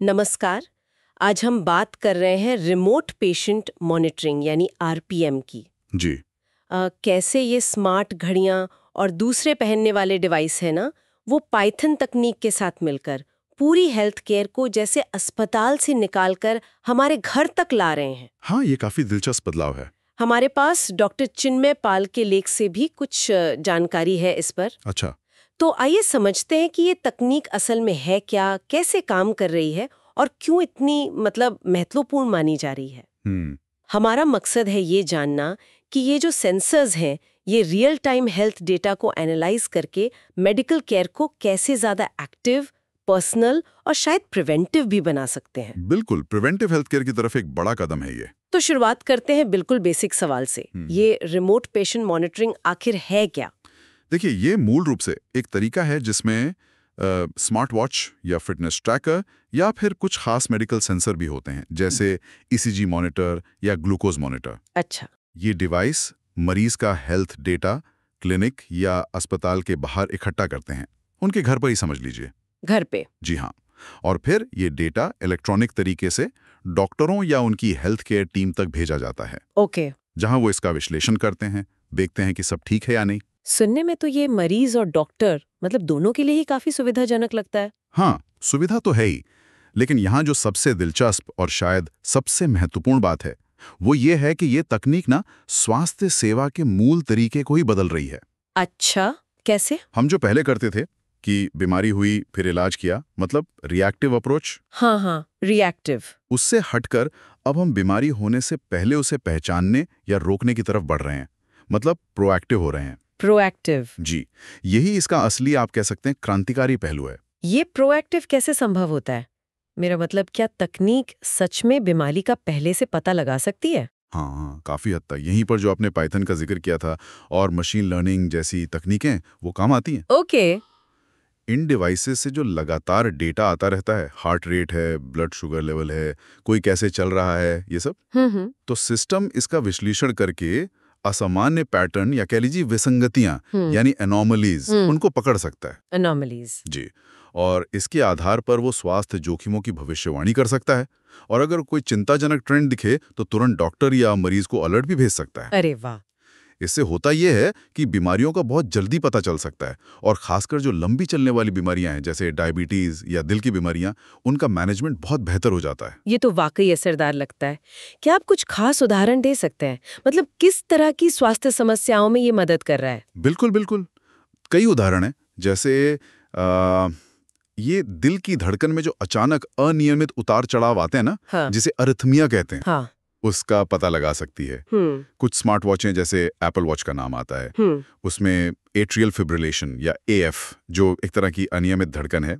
नमस्कार। आज हम बात कर रहे हैं रिमोट पेशेंट मॉनिटरिंग यानी आरपीएम की। जी। कैसे ये स्मार्ट घड़ियां और दूसरे पहनने वाले डिवाइस है ना, वो पाइथन तकनीक के साथ मिलकर पूरी हेल्थ केयर को जैसे अस्पताल से निकालकर हमारे घर तक ला रहे हैं। हाँ, ये काफी दिलचस्प बदलाव है। हमारे पास डॉक्टर चिन्मय पाल के लेख से भी कुछ जानकारी है इस पर। अच्छा। तो आइए समझते हैं कि ये तकनीक असल में है क्या, कैसे काम कर रही है और क्यों इतनी महत्वपूर्ण मानी जा रही है। हम्म। हमारा मकसद है ये जानना कि ये जो सेंसर्स हैं, ये रियल टाइम हेल्थ डेटा को एनालाइज करके मेडिकल केयर को कैसे ज्यादा एक्टिव, पर्सनल और शायद प्रिवेंटिव भी बना सकते हैं। बिल्कुल, प्रिवेंटिव हेल्थ केयर की तरफ एक बड़ा कदम है ये। तो शुरुआत करते हैं बिल्कुल बेसिक सवाल से। ये रिमोट पेशेंट मॉनिटरिंग आखिर है क्या? देखिए, ये मूल रूप से एक तरीका है जिसमें स्मार्ट वॉच या फिटनेस ट्रैकर या फिर कुछ खास मेडिकल सेंसर भी होते हैं, जैसे ईसीजी मॉनिटर या ग्लूकोज मॉनिटर। अच्छा। ये डिवाइस मरीज का हेल्थ डेटा क्लिनिक या अस्पताल के बाहर इकट्ठा करते हैं, उनके घर पर ही समझ लीजिए। घर पे? जी हाँ। और फिर ये डेटा इलेक्ट्रॉनिक तरीके से डॉक्टरों या उनकी हेल्थ केयर टीम तक भेजा जाता है। ओके। जहां वो इसका विश्लेषण करते हैं, देखते हैं कि सब ठीक है या नहीं। सुनने में तो ये मरीज और डॉक्टर दोनों के लिए ही काफी सुविधाजनक लगता है। हाँ, सुविधा तो है ही, लेकिन यहाँ जो सबसे दिलचस्प और शायद सबसे महत्वपूर्ण बात है, वो ये है कि ये तकनीक ना स्वास्थ्य सेवा के मूल तरीके को ही बदल रही है। अच्छा, कैसे? हम जो पहले करते थे कि बीमारी हुई फिर इलाज किया, मतलब रिएक्टिव अप्रोच, हाँ, रिएक्टिव। उससे हटकर अब हम बीमारी होने से पहले उसे पहचानने या रोकने की तरफ बढ़ रहे हैं, मतलब प्रोएक्टिव हो रहे हैं। प्रोएक्टिव? जी, यही इसका असली, आप कह सकते हैं, क्रांतिकारी पहलू है। ये प्रोएक्टिव कैसे संभव होता है? मेरा मतलब, क्या तकनीक सच में बीमारी का पहले से पता लगा सकती है? हाँ, काफी हद तक। यहीं पर जो आपने पाइथन का जिक्र किया था और मशीन लर्निंग जैसी तकनीकें, वो काम आती हैं। ओके। इन डिवाइसेस से जो लगातार डेटा आता रहता है, हार्ट रेट है, ब्लड शुगर लेवल है, कोई कैसे चल रहा है, ये सब, तो सिस्टम इसका विश्लेषण करके असामान्य पैटर्न या कह लीजिए विसंगतियां, यानी एनॉमलीज, उनको पकड़ सकता है। एनॉमलीज? जी। और इसके आधार पर वो स्वास्थ्य जोखिमों की भविष्यवाणी कर सकता है, और अगर कोई चिंताजनक ट्रेंड दिखे तो तुरंत डॉक्टर या मरीज को अलर्ट भी भेज सकता है। अरे वाह! इससे होता यह है कि बीमारियों का बहुत जल्दी पता चल सकता है, और खासकर जो लंबी चलने वाली बीमारियां हैं, जैसे डायबिटीज या दिल की बीमारियां, उनका मैनेजमेंट बहुत बेहतर हो जाता है। ये तो वाकई असरदार लगता है। क्या आप कुछ खास उदाहरण दे सकते हैं? किस तरह की स्वास्थ्य समस्याओं में ये मदद कर रहा है? बिल्कुल बिल्कुल, कई उदाहरण हैं। जैसे ये दिल की धड़कन में जो अचानक अनियमित उतार चढ़ाव आते हैं ना, हाँ। जिसे अरिथमिया कहते हैं, हाँ। उसका पता लगा सकती है। कुछ स्मार्ट वॉचें, जैसे एप्पल वॉच का नाम आता है, उसमें एट्रियल फिब्रिलेशन या एएफ, जो एक तरह की अनियमित धड़कन है,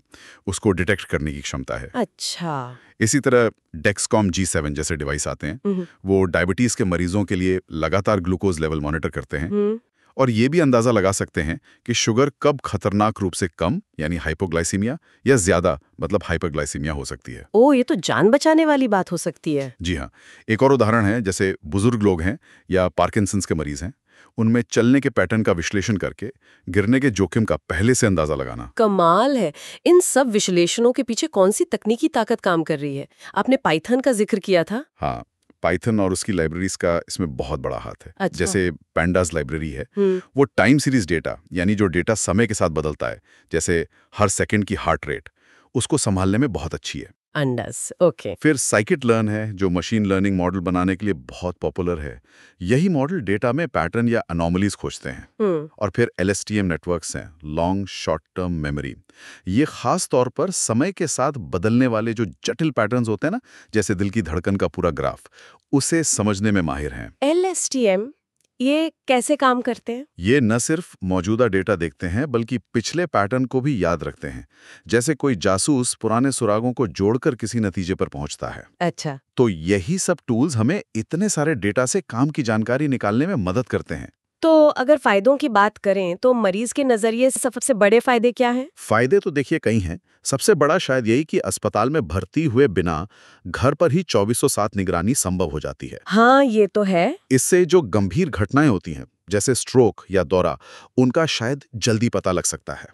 उसको डिटेक्ट करने की क्षमता है। अच्छा। इसी तरह डेक्सकॉम G7 जैसे डिवाइस आते हैं, वो डायबिटीज के मरीजों के लिए लगातार ग्लूकोज लेवल मॉनिटर करते हैं, और ये भी अंदाजा लगा सकते हैं कि शुगर कब खतरनाक रूप से कम, यानी हाइपोग्लाइसीमिया, या ज्यादा, मतलब हाइपरग्लाइसीमिया हो सकती है। ओ, ये तो जान बचाने वाली बात हो सकती है। जी हाँ। एक और उदाहरण है, जैसे बुजुर्ग लोग हैं या पार्किंसंस के मरीज हैं, उनमें चलने के पैटर्न का विश्लेषण करके गिरने के जोखिम का पहले से अंदाजा लगाना। कमाल है। इन सब विश्लेषणों के पीछे कौन सी तकनीकी ताकत काम कर रही है? आपने पाइथन का जिक्र किया था। हाँ, पाइथन और उसकी लाइब्रेरीज का इसमें बहुत बड़ा हाथ है। अच्छा। जैसे पैंडास लाइब्रेरी है, वो टाइम सीरीज डेटा, यानी जो डेटा समय के साथ बदलता है, जैसे हर सेकंड की हार्ट रेट, उसको संभालने में बहुत अच्छी है। अंडस, ओके। फिर साइकिट लर्न है, जो मशीन लर्निंग मॉडल बनाने के लिए बहुत पॉपुलर है। यही मॉडल डेटा में पैटर्न या अनोमलीज खोजते हैं। और फिर LSTM नेटवर्क्स हैं, लॉन्ग शॉर्ट टर्म मेमोरी। ये खास तौर पर समय के साथ बदलने वाले जो जटिल पैटर्न्स होते हैं ना, जैसे दिल की धड़कन का पूरा ग्राफ, उसे समझने में माहिर हैं। LSTM, ये कैसे काम करते हैं? ये न सिर्फ मौजूदा डेटा देखते हैं, बल्कि पिछले पैटर्न को भी याद रखते हैं। जैसे कोई जासूस पुराने सुरागों को जोड़कर किसी नतीजे पर पहुंचता है। अच्छा। तो यही सब टूल्स हमें इतने सारे डेटा से काम की जानकारी निकालने में मदद करते हैं। तो अगर फायदों की बात करें तो मरीज के नजरिए से सबसे बड़े फायदे क्या हैं? फायदे तो देखिए कई हैं। सबसे बड़ा शायद यही कि अस्पताल में भर्ती हुए बिना घर पर ही 24/7 निगरानी संभव हो जाती है। हाँ, ये तो है। इससे जो गंभीर घटनाएं होती हैं, जैसे स्ट्रोक या दौरा, उनका शायद जल्दी पता लग सकता है।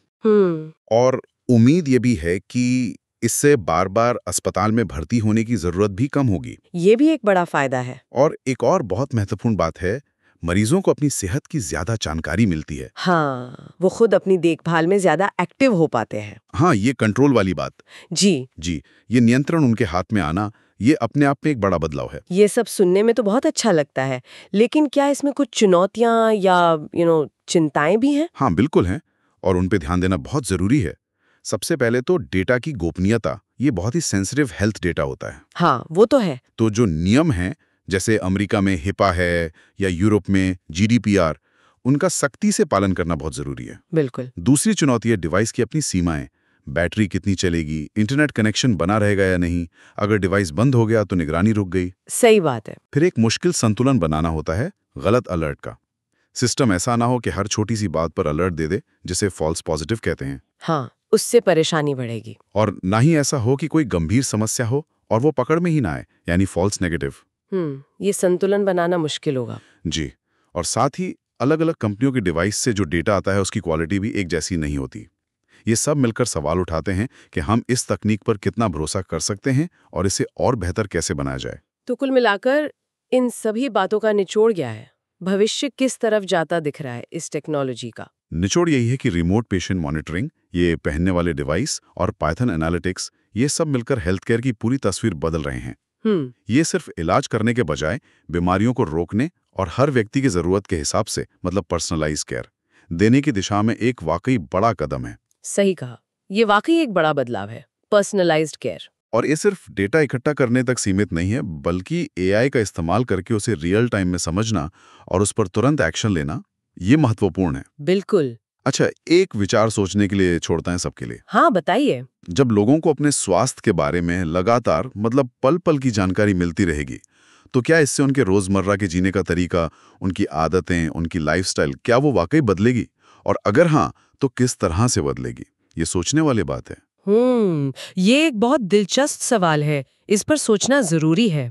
और उम्मीद ये भी है कि इससे बार बार अस्पताल में भर्ती होने की जरूरत भी कम होगी। ये भी एक बड़ा फायदा है। और एक और बहुत महत्वपूर्ण बात है, मरीजों को अपनी सेहत की ज्यादा जानकारी मिलती है। हाँ, वो खुद अपनी देखभाल में ज्यादा एक्टिव हो पाते हैं। हाँ, ये कंट्रोल वाली बात। जी, ये नियंत्रण उनके हाथ में आना, ये अपने आप में एक बड़ा बदलाव है। ये सब सुनने में तो बहुत अच्छा लगता है, लेकिन क्या इसमें कुछ चुनौतियां या चिंताएं भी हैं? हाँ, बिल्कुल हैं, और उन पे ध्यान देना बहुत जरूरी है। सबसे पहले तो डेटा की गोपनीयता, ये बहुत ही सेंसिटिव हेल्थ डेटा होता है। हाँ, वो तो है। तो जो नियम हैं, जैसे अमेरिका में हिपा है या यूरोप में GDPR, उनका सख्ती से पालन करना बहुत जरूरी है। बिल्कुल। दूसरी चुनौती है डिवाइस की अपनी सीमाएं। बैटरी कितनी चलेगी, इंटरनेट कनेक्शन बना रहेगा या नहीं, अगर डिवाइस बंद हो गया तो निगरानी रुक गई। सही बात है। फिर एक मुश्किल संतुलन बनाना होता है गलत अलर्ट का। सिस्टम ऐसा ना हो कि हर छोटी सी बात पर अलर्ट दे दे, जिसे फॉल्स पॉजिटिव कहते हैं। हाँ, उससे परेशानी बढ़ेगी। और ना ही ऐसा हो कि कोई गंभीर समस्या हो और वो पकड़ में ही ना आए, यानी फॉल्स नेगेटिव। ये संतुलन बनाना मुश्किल होगा। जी, और साथ ही अलग अलग कंपनियों के डिवाइस से जो डेटा आता है उसकी क्वालिटी भी एक जैसी नहीं होती। ये सब मिलकर सवाल उठाते हैं कि हम इस तकनीक पर कितना भरोसा कर सकते हैं और इसे और बेहतर कैसे बनाया जाए। तो कुल मिलाकर इन सभी बातों का निचोड़ क्या है? भविष्य किस तरफ जाता दिख रहा है इस टेक्नोलॉजी का? निचोड़ यही है कि रिमोट पेशेंट मॉनिटरिंग, ये पहनने वाले डिवाइस और पाइथन एनालिटिक्स, ये सब मिलकर हेल्थ केयर की पूरी तस्वीर बदल रहे हैं। ये सिर्फ इलाज करने के बजाय बीमारियों को रोकने और हर व्यक्ति की जरूरत के हिसाब से, मतलब पर्सनलाइज केयर देने की दिशा में एक वाकई बड़ा कदम है। सही कहा, ये वाकई एक बड़ा बदलाव है, पर्सनलाइज्ड केयर। और ये सिर्फ डेटा इकट्ठा करने तक सीमित नहीं है, बल्कि AI का इस्तेमाल करके उसे रियल टाइम में समझना और उस पर तुरंत एक्शन लेना, ये महत्वपूर्ण है। बिल्कुल। अच्छा, एक विचार सोचने के लिए छोड़ता है सबके लिए। हाँ, बताइए। जब लोगों को अपने स्वास्थ्य के बारे में लगातार, मतलब पल पल की जानकारी मिलती रहेगी, तो क्या इससे उनके रोजमर्रा के जीने का तरीका, उनकी आदतें, उनकी लाइफस्टाइल, क्या वो वाकई बदलेगी? और अगर हाँ, तो किस तरह से बदलेगी? ये सोचने वाली बात है। ये एक बहुत दिलचस्प सवाल है। इस पर सोचना जरूरी है।